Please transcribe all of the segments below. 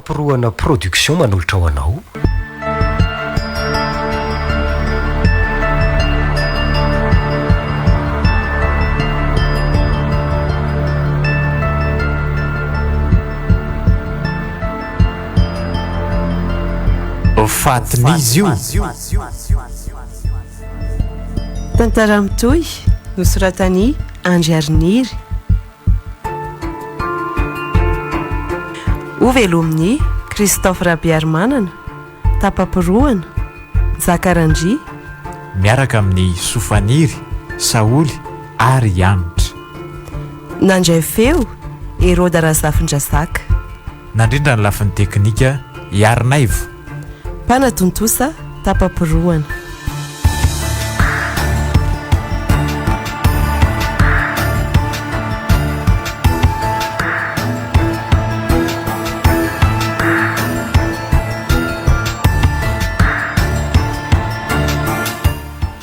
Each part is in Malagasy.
Tapapirohana production manolotra ho anao. Fatin'Iza io. Tantara Mitohy nosoratany Andro. Ovelo amin'ny Christophe Rabiarmanana, Tapapirohana, Zakarandry, miaraka amin'ny Sofaniry, Saoly ary Anitra. Nandray feo Heroda Razafindrazaka. Nandrindra ny lafin'ny teknika Iarinaivo. Mpanatontosa Tapapirohana.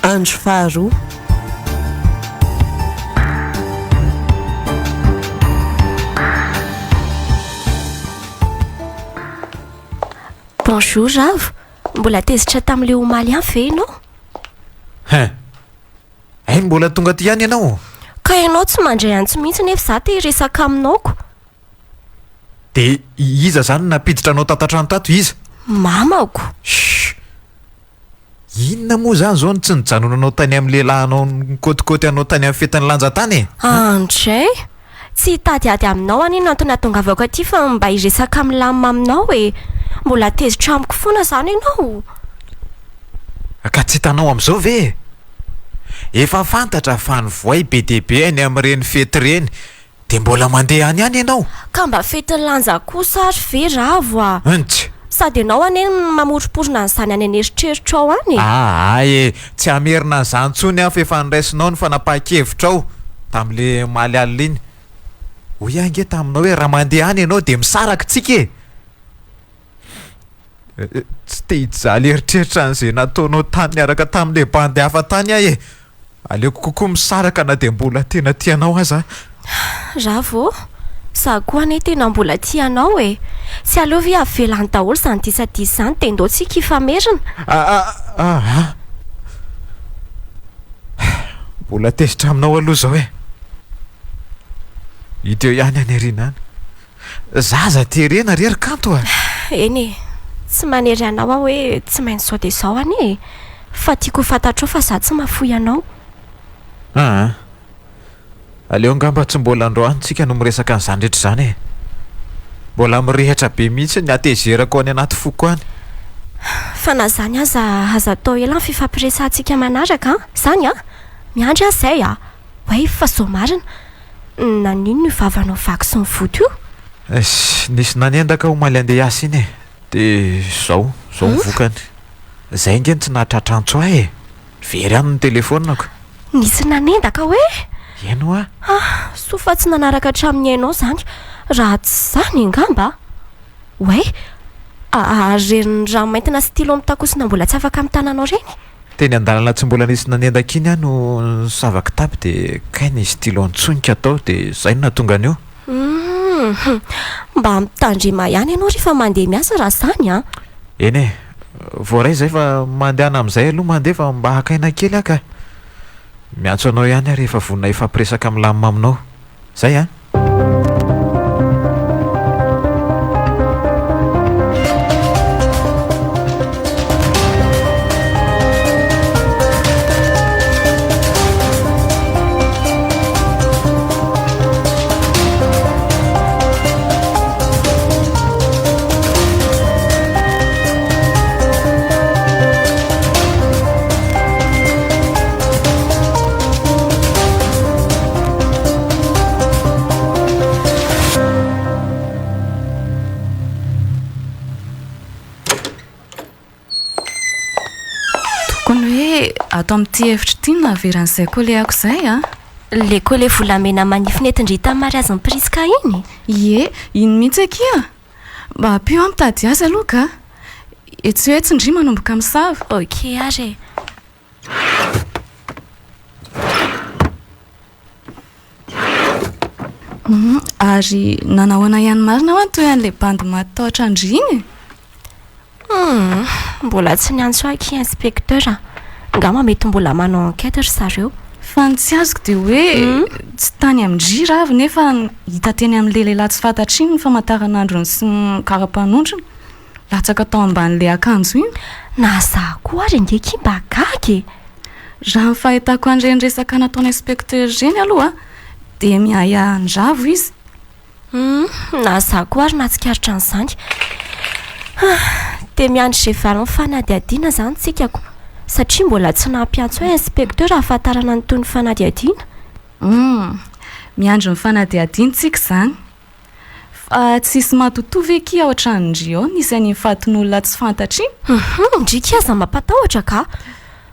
Andro Faharoa. Bonjour Ravo, mbola tezitra tamin'ilay omaly any ve ianao? Ay mbola tonga ty ihany ianao? Ka ianao tsy mandray antsy mihitsy nefa za te resaka aminaoko. De iza zany napiditra anao tatantrano tato iza? Mamako. Inona moa zany zao tsy nijanonanao tany amin'ny lehilahinao nikotikôty anao tany amin'ny fetin'ny lanja tany e? Andray, tsy hitadiady aminao any no antony ahatongavako aty fa mba hiresaka milamina aminao e. Mbola tezitra amiko foana zany ianao. Ka tsy hitanao amin'izao ve? Efa fantatra fa ny voay be dehibe any amin'ireny fety reny, de mbola mandeha any ianao? Ka mba fetin'ny lanja kosa ary ve Ravo a? Antsy. Sady ianao any mamoriporona an'izany any aneritreritra ao any. Ay, tsy amerina an'izany ntsony aho fa efa niraisinao ny fanapahan-kevitra ao tamin'le malialina iny. Hoy ange taminao hoe raha mandeha any ianao de misaraka tsika e. Tsy te hijaly eritreritra an'izay nataonao tany niaraka tamin'le bandy hafa tany ahy e. Aleoko kokoa misaraka na de mbola tena tianao aza. Ravo, za koa ane tena mbola tianao e. Sy aleo ve avelany daholo zany disadisa zany de ndao tsika hifamerina. Mbola tezitra aminao aloha zao e. Hideo ihany any ariana any. Zaza terena rery kanto a. Eny, tsy manery anao aho hoe tsy maintsy sao de sao any e. Fa tiako fantatrao fa za tsy mafoy anao. Aleo ngamba tsy mbola androantsika no miresaka an'izany rehetra zany e. Mbola mirehatra be mihitsy ny atezerako any anaty foko any. Fa na zany aza atao ela ny fifampiresantsika manaraka zany a. Miandry azay a. Hoe fa zao marina. Nanino ny vavanao vaky sy ny voto io? Nisy nanendaka omaly andeha hiasa iny e. De zao mivokany. Zay nge tsy nahatratrantso ahy e. Very any ny telefonako. Nisy nanendaka hoe? Eno a? So fa tsy nanaraka hatramin'ny hainao zany. Raha tsy zany angamba. Hoe rerin'ny ranomaintina stylo mitakosina mbola tsy afaka amin'ny tananao reny. Teny an-dalana tsy mbola nisy nanendaka iny no savaka tapy de kay ny stylo antsonika atao de zay no nahatonga an'io. Mba mitandrema ihany ianao rehefa mandeha miasa raha zany a. Eny e, voaray zay fa mandehana amin'izay aloha mandeha fa mba hakaina kely aka. Miantso anao ihany rehefa vonina ifampiresaka milamina aminao. Zay a. Atao amin'ity hevitra ity no naveran'izay koleako izay a. Le kole volamena manify netindrita mariazy ny priska iny. Ie, iny mihitsy akia. Mba ampio mitady azy aloha ka. Tsy hoe tsindrio manomboka misava. Ok ary. Ary nanahoana ihany marina ho antoy an'ilay bandy matahotra andriny mbola tsy niantso aky inspecteur ngama mety mbola manao enquête ry zareo fa ny tsy azoko dia hoe tsy tany amindry ravy nefa hita teny amin'ilay lehilahy tsy fantatry iny ny famantaranandrony sy ny kara-panondrany latsaka tao amban'ilay akanjo iny na za koa ary ngeky mba gagy raha ny fahitako an'ireny resaka nataony inspecteur reny aloha dia miaya andravo izy na za koa ary natsikaritra an'izany dia miandry izay valony fanadiadiana izany tsikako satria mbola tsy nampiantso hoe inspecteur ahafantarana ny toy ny fanadiadiana miandry ny fanadiadiana tsika izany fa tsisy matotovy eky ao an-tranondry ao nisy any fatin'olona tsy fantatry ndrika aza mampatahotra ka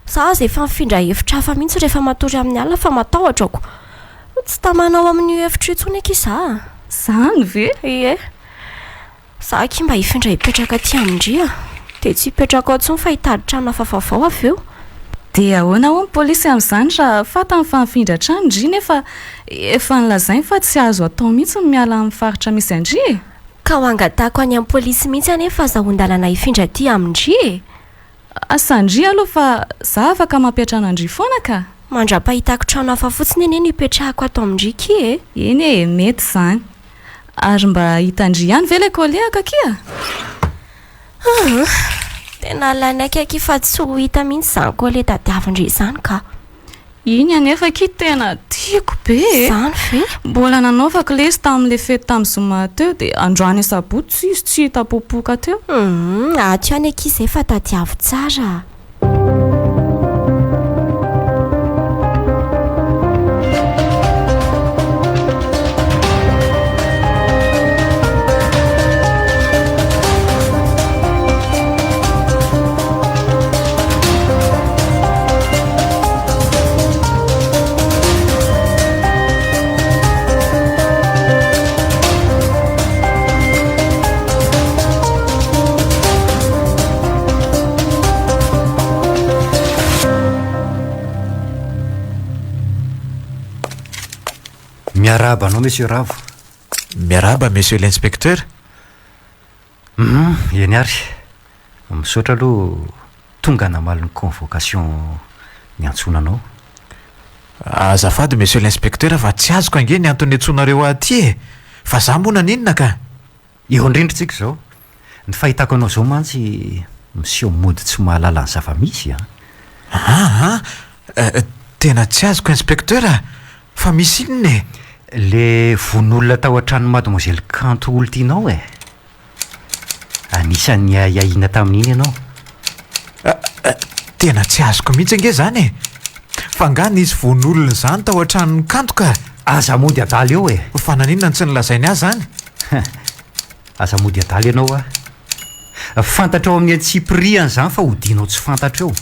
za aza efa mifindra hevitra hafa mihitsy rehefa matory amin'ny alina fa matahotrako tsy tamanao amin'ny hevitra itsony eky za zany ve ie za ky mba hifindra hipetraka ty amindria dia tsy hipetraka ao ntsony fa hitady-trano hafafavao avy eo dia ahoana ho ny polisy amin'izany raha fata ny famifindra trano ndry nefa efa nilazainy fa tsy azo atao mihitsy ny miala amin'ny faritra misy andry ka ho angatahako any amin'ny polisy mihitsy anefa zahondalana hifindra ty amindry asandry aloha fa za afaka mampiatrana andry foana ka mandra-pahitako trano hafa fotsiny eny no hipetrahako ato amindry ky eny e mety izany ary mba hitandry ihany ve ilay kolehaka kia tena lanaika aky fa tsy ho hita mihitsy izany kole tadiavindry izany ka iny anefa ky tena tiako be izany ve mbola nanaovako lesy tamin'ilay fety tamin'ny zoma teo dia androany saboty tsisy tsy hita popoka teo atyo any aky izay fa tadiavo tsara miaraba anao monsieur Ravo miaraba monsieur l'inspecteur eny ary misaotra aloha tonga namaly ny convocation niantsonanao azafady monsieur l'inspecteur fa tsy azoko ange ny antony antsonareo aty e fa za mbona ninona ka eo indrindritsika izao ny fahitako anao izao mantsy monsieur mody tsy mahalala ny zava-misy tena tsy azoko inspecteur fa misy inona e le von'olona tao an-trano mademoiselle kanto olo tianao e anisan'ny aiahina tamin'iny ianao tena tsy azoko mihitsy ange zany e fa nga nisy von'olona zany tao an-tranony kanto ka aza mody adaly eo e fa naninona ny tsy nilazainy azy zany aza mody adaly ianao fantatra ao amin'ny antsipriany zany fa hodinao tsy fantatra eo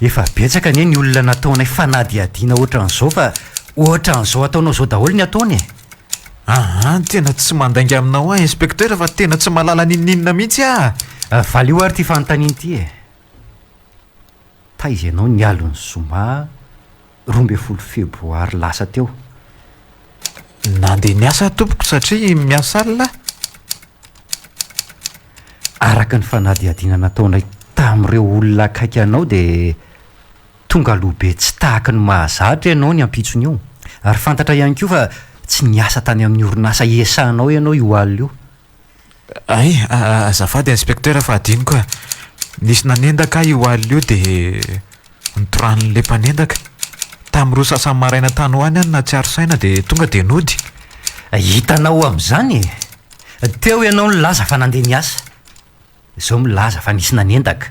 efa betsaka anie ny olona nataonay fanadiadiana ohatran'izao fa ohatran'izao ataonao zao daholo ny ataony tena tsy mandainga aminao a inspecteur fa tena tsy malala nininina mihitsy valy io ary ty fanontaniany ity e taizy ianao ny alon'ny zoma 12 febroary lasa teo nandeha niasa tompoko satria miasa alina araka ny fanadiadiana nataonay tamin'ireo olona akaiky anao dia tonga alohabe tsy tahaka ny mahazatra ianao ny ampitsony io ary fantatra ihany koa fa tsy niasa tany amin'ny orinasa esanao ianao io alina io ay azafady inspecteur fa adinoko nisy nanendaka io alina io dia nitorano'le mpanendaka tamin'ireo sasany maraina tany ho any any na tsy aro saina dia tonga dia nody hitanao amin'izany teo ianao ny laza fa nandeha niasa izao milaza fa nisy nanendaka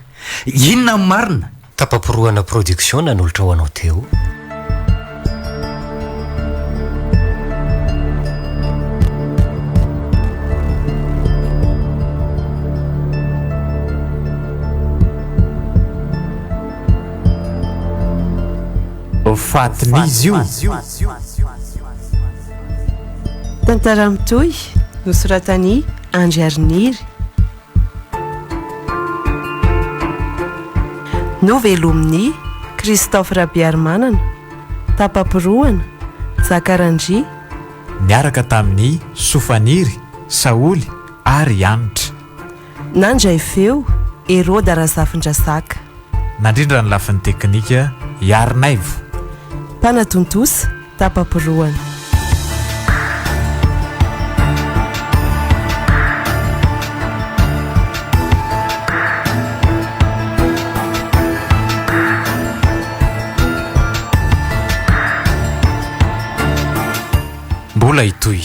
inona ny marina tapamporoana production nanolotra ho anao teo Fatin'Iza io Tantara Mitohy nosoratany Andry Ariniry novelomin'ny Christophe Rabiarmanana tapamporoana Zakarandry niaraka tamin'ny Sofaniry, Saoly ary Anitra. nandray feo Heroda Razafindrasaka, Nandrindra ny lafin'ny teknika Yarinaivo. mpanatontosa tapapiroana. Mbola itoy